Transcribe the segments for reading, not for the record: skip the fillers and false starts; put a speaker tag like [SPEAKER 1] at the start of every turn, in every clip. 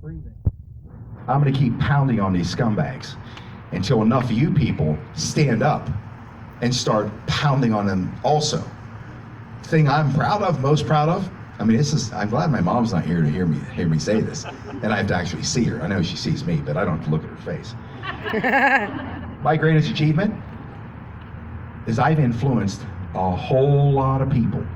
[SPEAKER 1] breathing. I'm going to keep pounding on these scumbags until enough of you people stand up and start pounding on them also. Thing I'm proud of, most proud of, I mean, I'm glad my mom's not here to hear me say this, and I have to actually see her. I know she sees me, but I don't have to look at her face. My greatest achievement is I've influenced a whole lot of people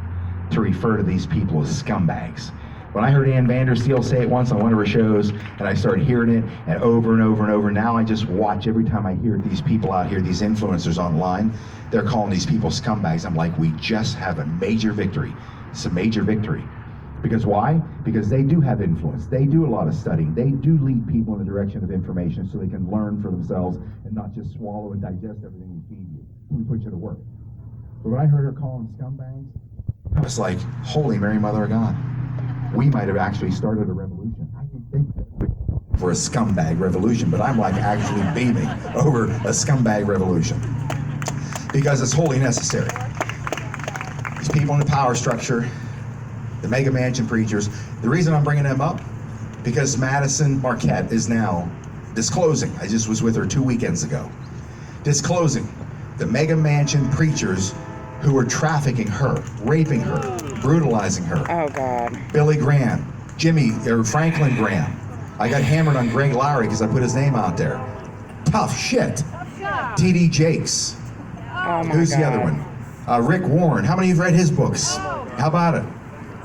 [SPEAKER 1] to refer to these people as scumbags. When I heard Ann Vandersteel say it once on one of her shows, and I started hearing it, and over and over and over, now I just watch every time I hear these people out here, these influencers online, they're calling these people scumbags. I'm like, we just have a major victory. It's a major victory. Because why? Because they do have influence. They do a lot of studying. They do lead people in the direction of information so they can learn for themselves and not just swallow and digest everything we feed you. We put you to work. But when I heard her call them scumbags, I was like, holy Mary, Mother of God. We might have actually started a revolution. I didn't think that for a scumbag revolution, but I'm like actually beaming over a scumbag revolution because it's wholly necessary. These people in the power structure, the mega mansion preachers, the reason I'm bringing them up, because Madison Marquette is now disclosing, I just was with her 2 weekends ago, disclosing the mega mansion preachers who were trafficking her, raping her, brutalizing her.
[SPEAKER 2] Oh, God.
[SPEAKER 1] Billy Graham, Franklin Graham. I got hammered on Greg Lowry because I put his name out there. Tough shit. T.D. Jakes.
[SPEAKER 2] Oh, my
[SPEAKER 1] Who's
[SPEAKER 2] God.
[SPEAKER 1] the other one? Rick Warren. How many of you have read his books? How about it?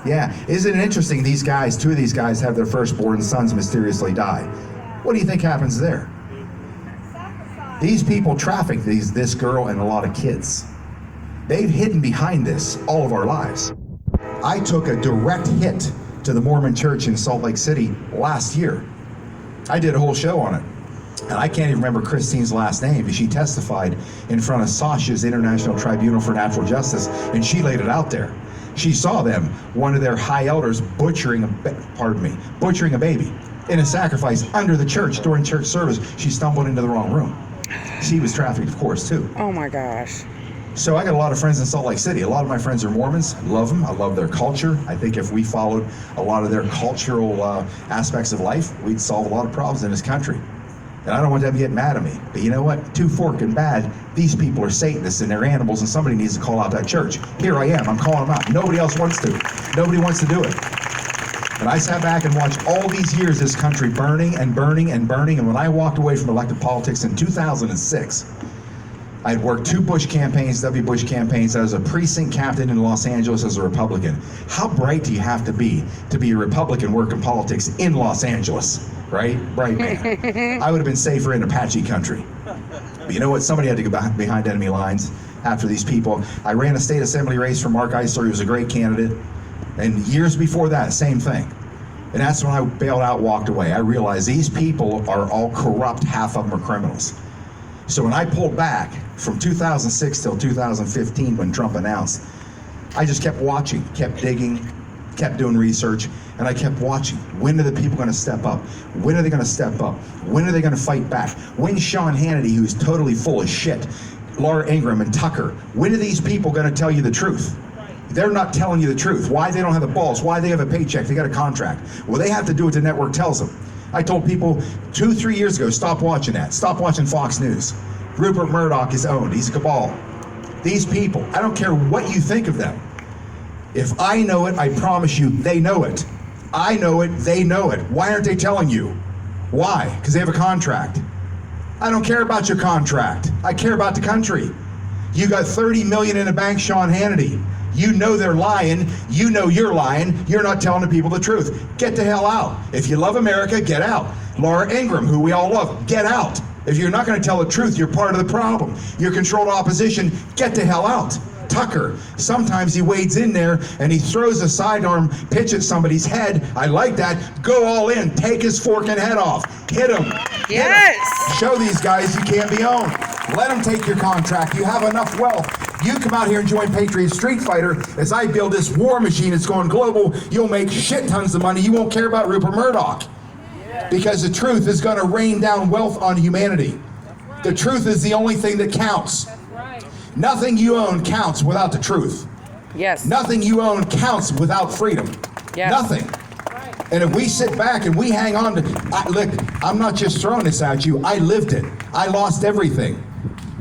[SPEAKER 1] Yeah. Isn't it interesting? These guys, two of these guys have their firstborn sons mysteriously die. What do you think happens there? These people traffic this girl and a lot of kids. They've hidden behind this all of our lives. I took a direct hit to the Mormon Church in Salt Lake City last year. I did a whole show on it. And I can't even remember Christine's last name, but she testified in front of Sasha's International Tribunal for Natural Justice, and she laid it out there. She saw them, one of their high elders, butchering a baby in a sacrifice under the church during church service. She stumbled into the wrong room. She was trafficked, of course, too.
[SPEAKER 2] Oh, my gosh.
[SPEAKER 1] So I got a lot of friends in Salt Lake City. A lot of my friends are Mormons. Love them. I love their culture. I think if we followed a lot of their cultural aspects of life, we'd solve a lot of problems in this country. And I don't want them to get mad at me. But you know what? Too fork and bad. These people are Satanists and they're animals, and somebody needs to call out that church. Here I am. I'm calling them out. Nobody else wants to. Nobody wants to do it. And I sat back and watched all these years this country burning and burning and burning. And when I walked away from elected politics in 2006, I had worked 2 Bush campaigns, W. Bush campaigns. I was a precinct captain in Los Angeles as a Republican. How bright do you have to be a Republican working politics in Los Angeles, right? Bright man. I would have been safer in Apache country. But you know what? Somebody had to go behind enemy lines after these people. I ran a state assembly race for Mark Eisler. He was a great candidate. And years before that, same thing. And that's when I bailed out, walked away. I realized these people are all corrupt. Half of them are criminals. So when I pulled back from 2006 till 2015 when Trump announced, I just kept watching, kept digging, kept doing research, and I kept watching. When are the people going to step up? When are they going to step up? When are they going to fight back? When's Sean Hannity, who's totally full of shit, Laura Ingraham and Tucker, when are these people going to tell you the truth? They're not telling you the truth. Why they don't have the balls? Why they have a paycheck? They got a contract. Well, they have to do what the network tells them. I told people 2-3 years ago, stop watching that. Stop watching Fox News. Rupert Murdoch is owned. He's a cabal. These people, I don't care what you think of them. If I know it, I promise you, they know it. I know it, they know it. Why aren't they telling you? Why? Because they have a contract. I don't care about your contract. I care about the country. You got $30 million in the bank, Sean Hannity. You know they're lying. You know you're lying. You're not telling the people the truth. Get the hell out. If you love America, get out. Laura Ingraham, who we all love, get out. If you're not going to tell the truth, you're part of the problem. You're controlled opposition, get the hell out. Tucker, sometimes he wades in there and he throws a sidearm pitch at somebody's head. I like that. Go all in. Take his forking head off. Hit him.
[SPEAKER 2] Yes.
[SPEAKER 1] Show these guys you can't be owned. Let them take your contract. You have enough wealth. You come out here and join Patriot Street Fighter. As I build this war machine that's going global, you'll make shit tons of money. You won't care about Rupert Murdoch. Because the truth is going to rain down wealth on humanity. The truth is the only thing that counts. Nothing you own counts without the truth.
[SPEAKER 2] Yes.
[SPEAKER 1] Nothing you own counts without freedom.
[SPEAKER 2] Yes.
[SPEAKER 1] Nothing. And if we sit back and we hang on to, look, I'm not just throwing this at you. I lived it. I lost everything.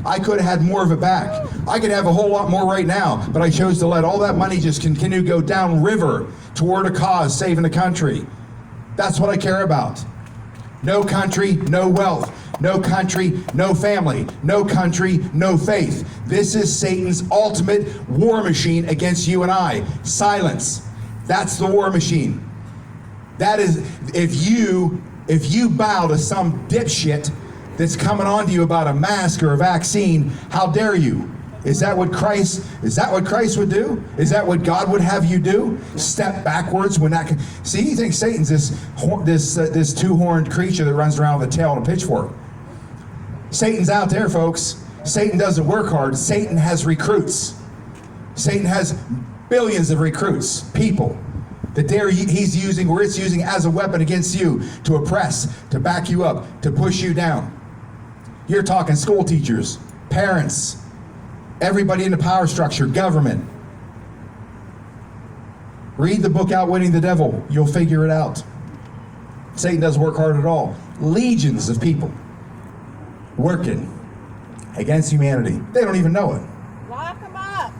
[SPEAKER 1] I could have had more of it back. I could have a whole lot more right now, but I chose to let all that money just continue to go downriver toward a cause, saving the country. That's what I care about. No country, no wealth. No country, no family. No country, no faith. This is Satan's ultimate war machine against you and I. Silence. That's the war machine. That is, if you bow to some dipshit that's coming on to you about a mask or a vaccine, how dare you? Is that what Christ would do? Is that what God would have you do? Step backwards when that see, you think Satan's this two-horned creature that runs around with a tail and a pitchfork. Satan's out there, folks. Satan doesn't work hard. Satan has recruits. Satan has billions of recruits, people that he's using or it's using as a weapon against you to oppress, to back you up, to push you down. You're talking school teachers, parents, everybody in the power structure, government. Read the book Outwitting the Devil. You'll figure it out. Satan doesn't work hard at all. Legions of people working against humanity. They don't even know it.
[SPEAKER 3] Lock them up.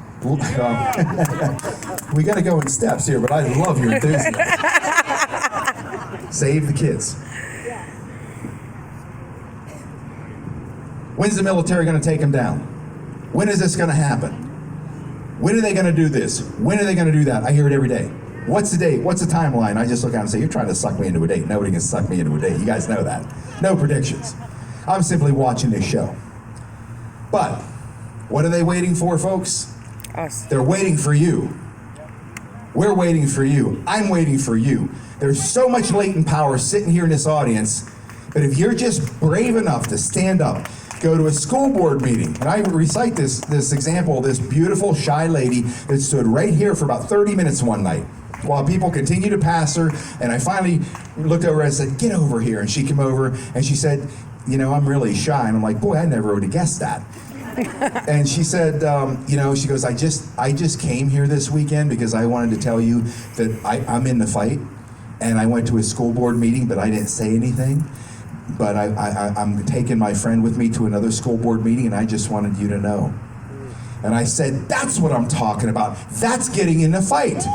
[SPEAKER 1] We got to go in steps here, but I love your enthusiasm. Save the kids. When's the military going to take them down? When is this going to happen? When are they going to do this? When are they going to do that? I hear it every day. What's the date? What's the timeline? I just look out and say, you're trying to suck me into a date. Nobody can suck me into a date. You guys know that. No predictions. I'm simply watching this show. But what are they waiting for, folks?
[SPEAKER 2] Us.
[SPEAKER 1] They're waiting for you. We're waiting for you. I'm waiting for you. There's so much latent power sitting here in this audience, but if you're just brave enough to stand up, go to a school board meeting, and I recite this example of this beautiful, shy lady that stood right here for about 30 minutes one night while people continued to pass her, and I finally looked over and said, get over here, and she came over, and she said, you know, I'm really shy, and I'm like, boy, I never would have guessed that. And she said, you know, she goes, I just came here this weekend because I wanted to tell you that I'm in the fight, and I went to a school board meeting, but I didn't say anything. But I'm taking my friend with me to another school board meeting, and I just wanted you to know. And I said, that's what I'm talking about. That's getting in the fight.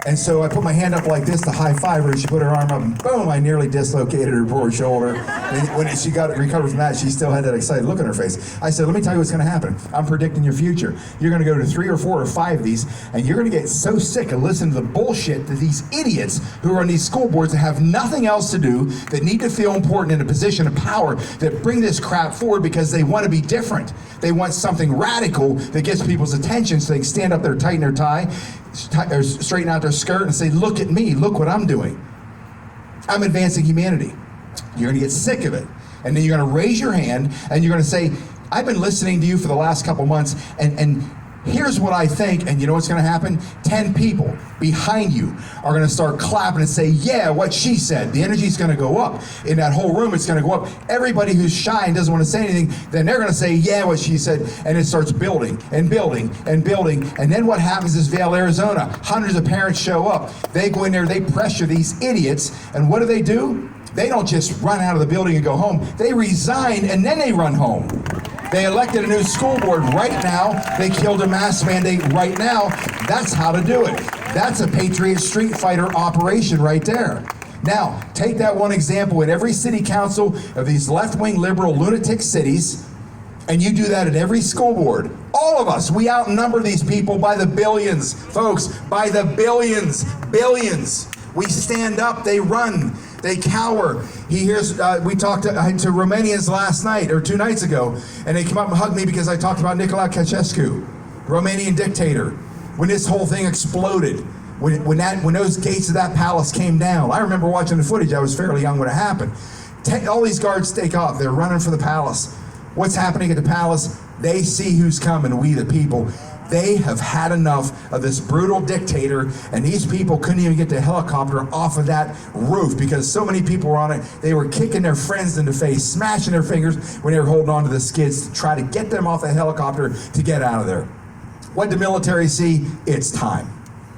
[SPEAKER 1] And so I put my hand up like this to high five her, and she put her arm up, and boom, I nearly dislocated her poor shoulder. And when she recovered from that, she still had that excited look on her face. I said, let me tell you what's going to happen. I'm predicting your future. You're going to go to 3 or 4 or 5 of these, and you're going to get so sick of listening to the bullshit that these idiots who are on these school boards that have nothing else to do, that need to feel important in a position of power, that bring this crap forward because they want to be different. They want something radical that gets people's attention so they can stand up there, tighten their tie, or straighten out their skirt and say, look at me, look what I'm doing. I'm advancing humanity. You're gonna get sick of it. And then you're gonna raise your hand and you're gonna say, I've been listening to you for the last couple months, and here's what I think, and you know what's gonna happen? 10 people behind you are gonna start clapping and say, yeah, what she said. The energy's gonna go up. In that whole room, it's gonna go up. Everybody who's shy and doesn't wanna say anything, then they're gonna say, yeah, what she said, and it starts building and building and building. And then what happens is Vail, Arizona, hundreds of parents show up. They go in there, they pressure these idiots, and what do? They don't just run out of the building and go home. They resign and then they run home. They elected a new school board right now. They killed a mask mandate right now. That's how to do it. That's a Patriot Street Fighter operation right there. Now, take that one example in every city council of these left-wing liberal lunatic cities, and you do that at every school board. All of us, we outnumber these people by the billions, folks, by the billions. We stand up, they run, they cower. We talked to Romanians last night, or 2 nights ago, and they came up and hugged me because I talked about Nicolae Ceausescu, Romanian dictator. When this whole thing exploded, when those gates of that palace came down, I remember watching the footage. I was fairly young when it happened. All these guards take off. They're running for the palace. What's happening at the palace? They see who's coming, we the people. They have had enough of this brutal dictator, and these people couldn't even get the helicopter off of that roof because so many people were on it. They were kicking their friends in the face, smashing their fingers when they were holding on to the skids to try to get them off the helicopter to get out of there. What did the military see? It's time.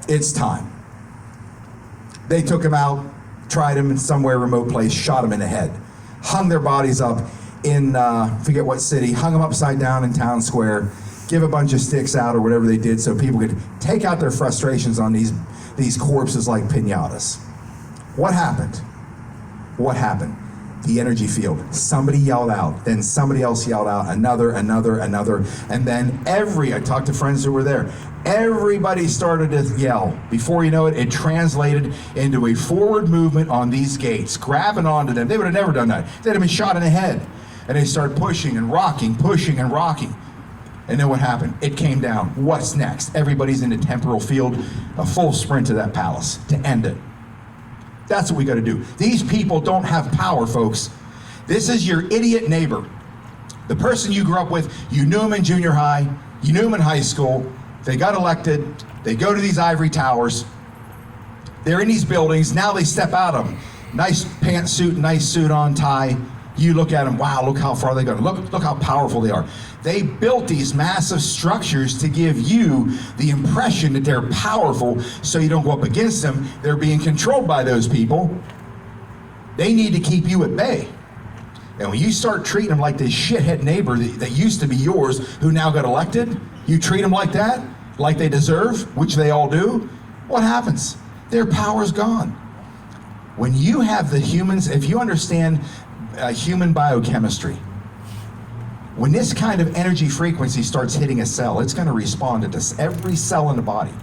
[SPEAKER 1] It's time. They took him out, tried him in somewhere remote place, shot him in the head, hung their bodies up in, forget what city, hung them upside down in town square, give a bunch of sticks out or whatever they did so people could take out their frustrations on these corpses like piñatas. What happened? What happened? The energy field. Somebody yelled out, then somebody else yelled out, another, and then I talked to friends who were there, everybody started to yell. Before you know it, it translated into a forward movement on these gates, grabbing onto them. They would have never done that. They'd have been shot in the head. And they started pushing and rocking. And then what happened? It came down. What's next? Everybody's in the temporal field, a full sprint to that palace to end it. That's what we got to do. These people don't have power, folks. This is your idiot neighbor. The person you grew up with, you knew him in junior high, you knew him in high school, they got elected, they go to these ivory towers, they're in these buildings, now they step out of them. Nice pantsuit, nice suit on, tie. You look at them, wow, look how far they go. Look how powerful they are. They built these massive structures to give you the impression that they're powerful so you don't go up against them. They're being controlled by those people. They need to keep you at bay. And when you start treating them like this shithead neighbor that used to be yours who now got elected, you treat them like that, like they deserve, which they all do, what happens? Their power's gone. When you have the humans, if you understand human biochemistry, when this kind of energy frequency starts hitting a cell, it's going to respond to this. Every cell in the body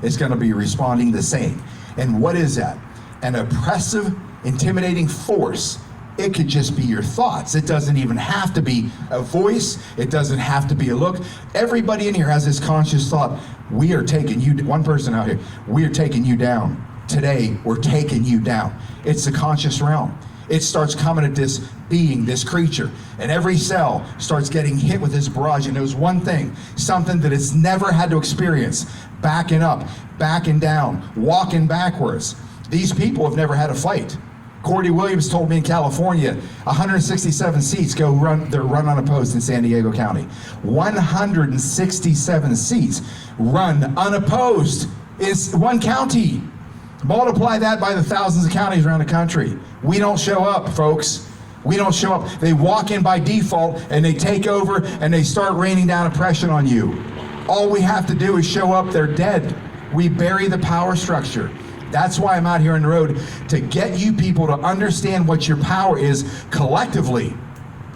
[SPEAKER 1] is going to be responding the same. And what is that? An oppressive, intimidating force. It could just be your thoughts. It doesn't even have to be a voice. It doesn't have to be a look. Everybody in here has this conscious thought. We are taking you, one person out here, we are taking you down. Today, we're taking you down. It's the conscious realm. It starts coming at this being, this creature, and every cell starts getting hit with this barrage, and knows one thing, something that it's never had to experience: backing up, backing down, walking backwards. These people have never had a fight. Cordy Williams told me in California, 167 seats they're run unopposed in San Diego County. 167 seats run unopposed is one county. Multiply that by the thousands of counties around the country. We don't show up, folks. We don't show up. They walk in by default and they take over and they start raining down oppression on you. All we have to do is show up. They're dead. We bury the power structure. That's why I'm out here on the road, to get you people to understand what your power is collectively.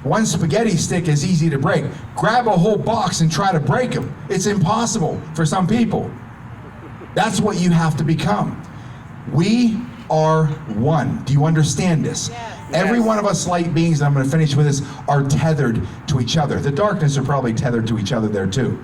[SPEAKER 1] One spaghetti stick is easy to break. Grab a whole box and try to break them. It's impossible for some people. That's what you have to become. We are one. Do you understand this?
[SPEAKER 3] Yes.
[SPEAKER 1] Every one of us light beings, and I'm going to finish with this, are tethered to each other. The darkness are probably tethered to each other there too.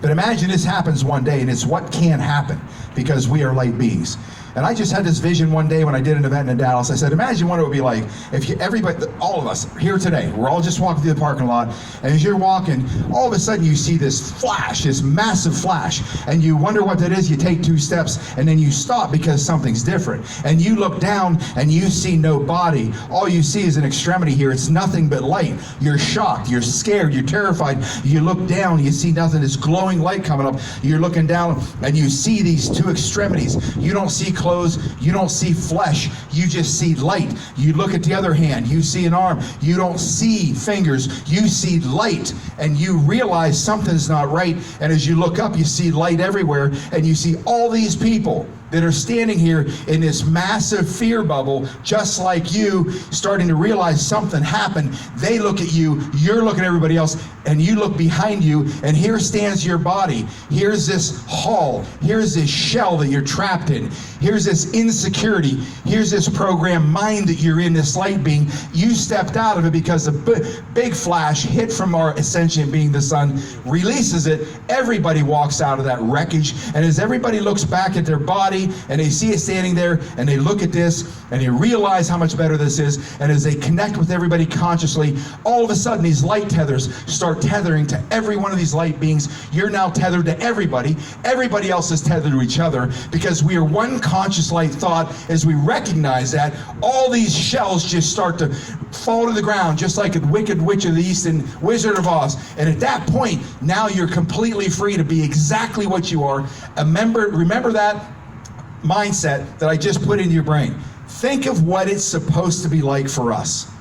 [SPEAKER 1] But imagine this happens one day, and it's what can happen because we are light beings. And I just had this vision one day when I did an event in Dallas. I said, imagine what it would be like if everybody, all of us here today, we're all just walking through the parking lot, and as you're walking, all of a sudden you see this flash, this massive flash, and you wonder what that is. You take 2 steps, and then you stop because something's different. And you look down, and you see no body. All you see is an extremity here. It's nothing but light. You're shocked, you're scared, you're terrified. You look down, you see nothing. This glowing light coming up. You're looking down, and you see these 2 extremities. You don't see clothes, you don't see flesh, you just see light. You look at the other hand, you see an arm, you don't see fingers, you see light, and you realize something's not right. And as you look up, you see light everywhere, and you see all these people that are standing here in this massive fear bubble, just like you, starting to realize something happened. They look at you, you're looking at everybody else, and you look behind you, and here stands your body. Here's this hall. Here's this shell that you're trapped in. Here's this insecurity. Here's this programmed mind that you're in, this light being. You stepped out of it because a big flash hit from our ascension being the sun, releases it. Everybody walks out of that wreckage, and as everybody looks back at their body, and they see it standing there, and they look at this, and they realize how much better this is, and as they connect with everybody consciously, all of a sudden these light tethers start tethering to every one of these light beings. You're now tethered to everybody. Everybody else is tethered to each other because we are one conscious light thought. As we recognize that, all these shells just start to fall to the ground, just like a Wicked Witch of the East and Wizard of Oz. And at that point, now you're completely free to be exactly what you are. Remember that. mindset that I just put into your brain. Think of what it's supposed to be like for us.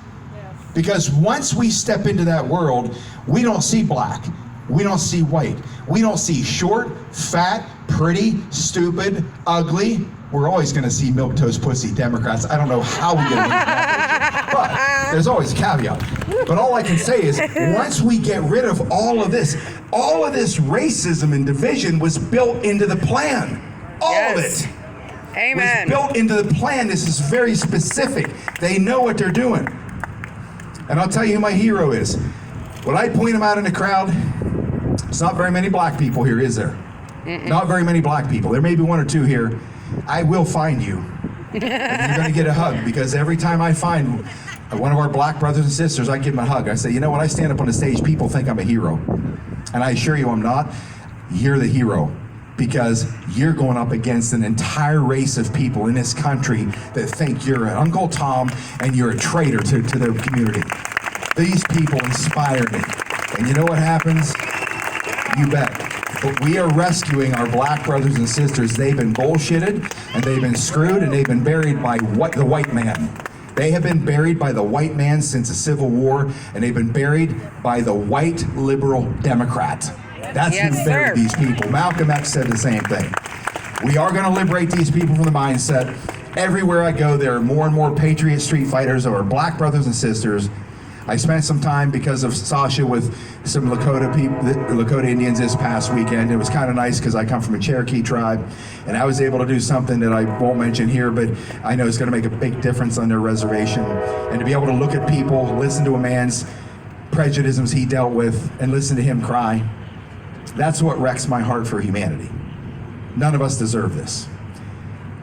[SPEAKER 1] Because once we step into that world, we don't see black. We don't see white. We don't see short, fat, pretty, stupid, ugly. We're always going to see milk toast pussy Democrats. I don't know how we get into that, but there's always a caveat. But all I can say is, once we get rid of all of this racism and division was built into the plan. All of it.
[SPEAKER 2] Amen.
[SPEAKER 1] Was built into the plan. This is very specific. They know what they're doing. And I'll tell you who my hero is. When I point him out in the crowd, it's not very many black people here, is there? Not very many black people. There may be one or two here. I will find you. And you're going to get a hug, because every time I find one of our black brothers and sisters, I give them a hug. I say, you know, when I stand up on the stage, people think I'm a hero. And I assure you I'm not. You're the hero, because you're going up against an entire race of people in this country that think you're an Uncle Tom and you're a traitor to their community. These people inspire me. And you know what happens? You bet. But we are rescuing our black brothers and sisters. They've been bullshitted, and they've been screwed, and they've been buried by the white man. They have been buried by the white man since the Civil War, and they've been buried by the white liberal Democrat. That's who buried these people. Malcolm X said the same thing. We are going to liberate these people from the mindset. Everywhere I go, there are more and more patriot street fighters of our black brothers and sisters. I spent some time, because of Sasha, with some Lakota people, Lakota Indians this past weekend. It was kind of nice because I come from a Cherokee tribe, and I was able to do something that I won't mention here, but I know it's going to make a big difference on their reservation. And to be able to look at people, listen to a man's prejudices he dealt with, and listen to him cry, that's what wrecks my heart for humanity. None of us deserve this.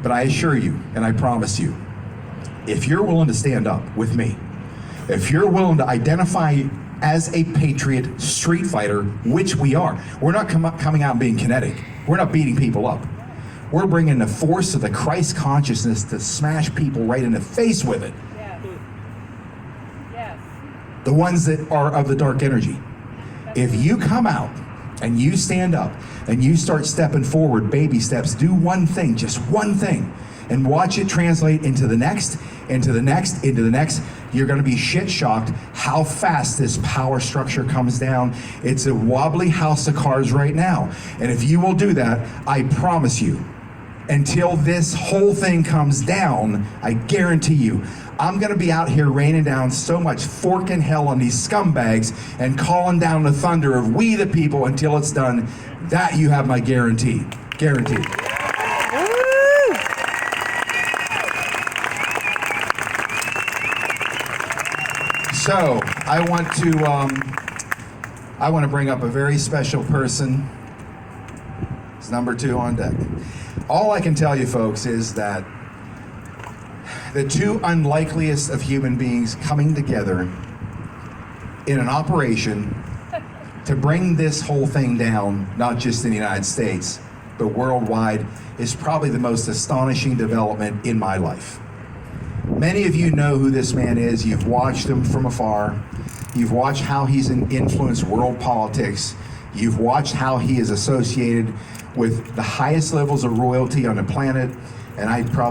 [SPEAKER 1] But I assure you, and I promise you, if you're willing to stand up with me, if you're willing to identify as a patriot street fighter, which we are, we're not coming out and being kinetic. We're not beating people up. We're bringing the force of the Christ consciousness to smash people right in the face with it.
[SPEAKER 3] Yes.
[SPEAKER 1] The ones that are of the dark energy. If you come out and you stand up and you start stepping forward, baby steps, do one thing, just one thing, and watch it translate into the next, into the next, into the next, you're going to be shit shocked how fast this power structure comes down. It's a wobbly house of cards right now. And if you will do that, I promise you, until this whole thing comes down, I guarantee you, I'm going to be out here raining down so much forking hell on these scumbags and calling down the thunder of we the people until it's done. That you have my guarantee. Guaranteed. So I want to bring up a very special person. It's number 2 on deck. All I can tell you, folks, is that the two unlikeliest of human beings coming together in an operation to bring this whole thing down, not just in the United States, but worldwide, is probably the most astonishing development in my life. Many of you know who this man is. You've watched him from afar. You've watched how he's influenced world politics. You've watched how he is associated with the highest levels of royalty on the planet. And I probably